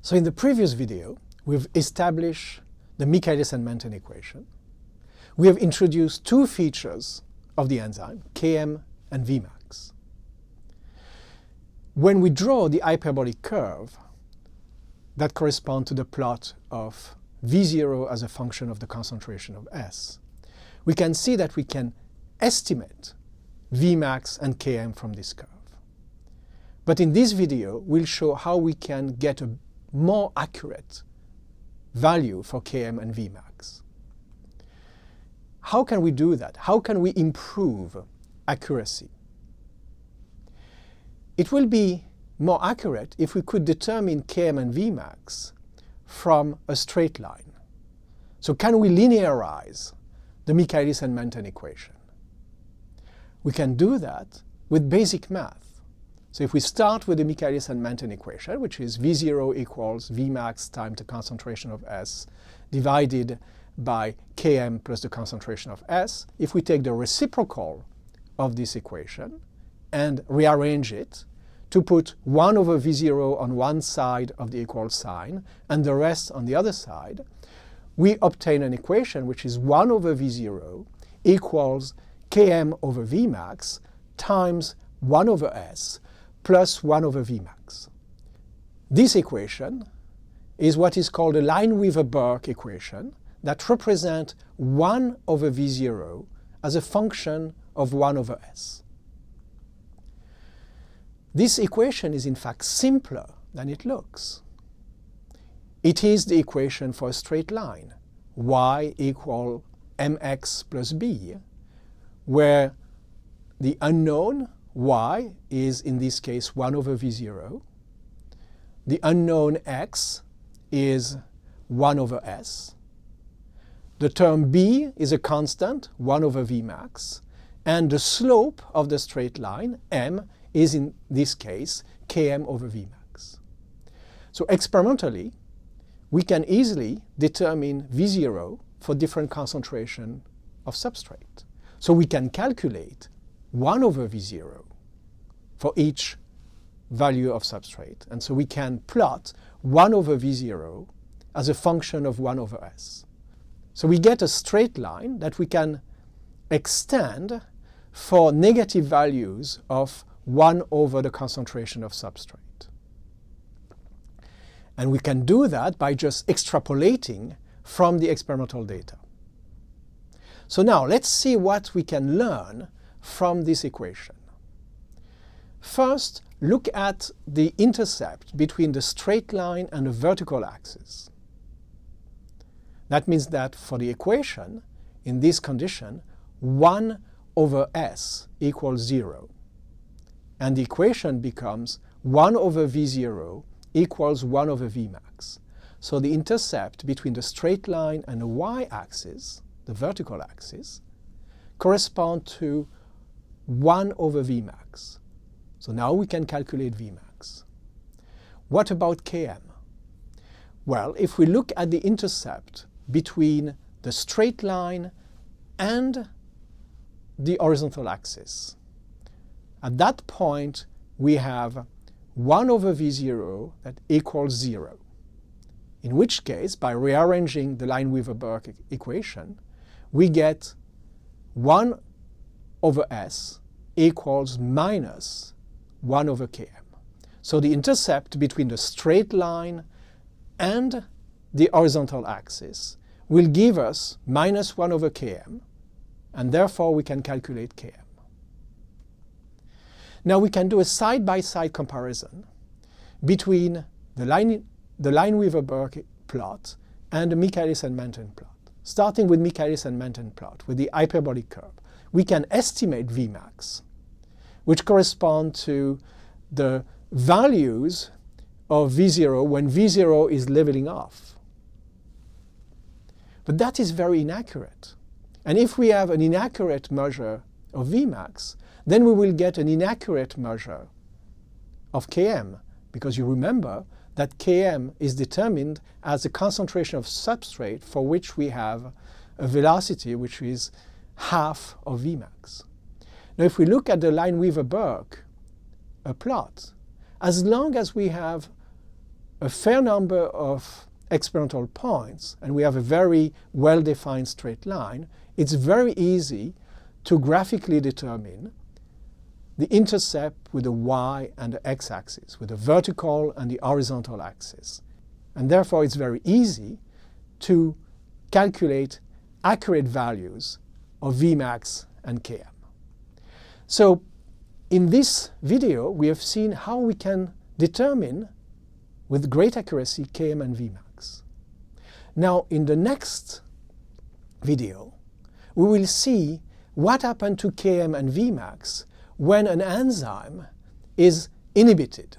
So in the previous video, we've established the Michaelis and Menten equation. We have introduced two features of the enzyme, Km and Vmax. When we draw the hyperbolic curve that corresponds to the plot of V0 as a function of the concentration of S, we can see that we can estimate Vmax and Km from this curve. But in this video, we'll show how we can get a more accurate value for Km and Vmax. How can we do that? How can we improve accuracy? It will be more accurate if we could determine Km and Vmax from a straight line. So can we linearize the Michaelis and Menten equation? We can do that with basic math. So if we start with the Michaelis and Menten equation, which is V0 equals Vmax times the concentration of S divided by Km plus the concentration of S, if we take the reciprocal of this equation and rearrange it to put 1 over V0 on one side of the equal sign and the rest on the other side, we obtain an equation which is 1 over V0 equals Km over Vmax times 1 over S plus 1 over Vmax. This equation is what is called a Lineweaver-Burke equation that represents 1 over V0 as a function of 1 over S. This equation is in fact simpler than it looks. It is the equation for a straight line, y equal mx plus b, where the unknown y is in this case 1 over V0. The unknown x is 1 over S. The term b is a constant, 1 over Vmax. And the slope of the straight line, m, is in this case Km over Vmax. So experimentally, we can easily determine V0 for different concentration of substrate. So we can calculate 1 over V0 for each value of substrate. And so we can plot 1 over V0 as a function of 1 over S. So we get a straight line that we can extend for negative values of 1 over the concentration of substrate. And we can do that by just extrapolating from the experimental data. So now let's see what we can learn from this equation. First, look at the intercept between the straight line and the vertical axis. That means that for the equation, in this condition, 1 over S equals 0. And the equation becomes 1 over V0 equals 1 over Vmax. So the intercept between the straight line and the y-axis, the vertical axis, correspond to 1 over Vmax. So now we can calculate Vmax. What about Km? Well, if we look at the intercept between the straight line and the horizontal axis, at that point we have 1 over V0 that equals 0. In which case, by rearranging the Lineweaver-Burke equation, we get 1 over S equals minus 1 over Km. So the intercept between the straight line and the horizontal axis will give us minus 1 over Km, and therefore we can calculate Km. Now we can do a side-by-side comparison between the Lineweaver-Burke plot and the Michaelis and Menten plot. Starting with Michaelis and Menten plot, with the hyperbolic curve, we can estimate Vmax, which correspond to the values of V0 when V0 is leveling off. But that is very inaccurate. And if we have an inaccurate measure of Vmax, then we will get an inaccurate measure of Km, because you remember that Km is determined as the concentration of substrate for which we have a velocity which is half of Vmax. Now if we look at the Lineweaver-Burke plot, as long as we have a fair number of experimental points, and we have a very well-defined straight line, it's very easy to graphically determine the intercept with the y and the x-axis, with the vertical and the horizontal axis. And therefore, it's very easy to calculate accurate values of Vmax and Km. So in this video, we have seen how we can determine with great accuracy Km and Vmax. Now, in the next video, we will see what happened to Km and Vmax when an enzyme is inhibited.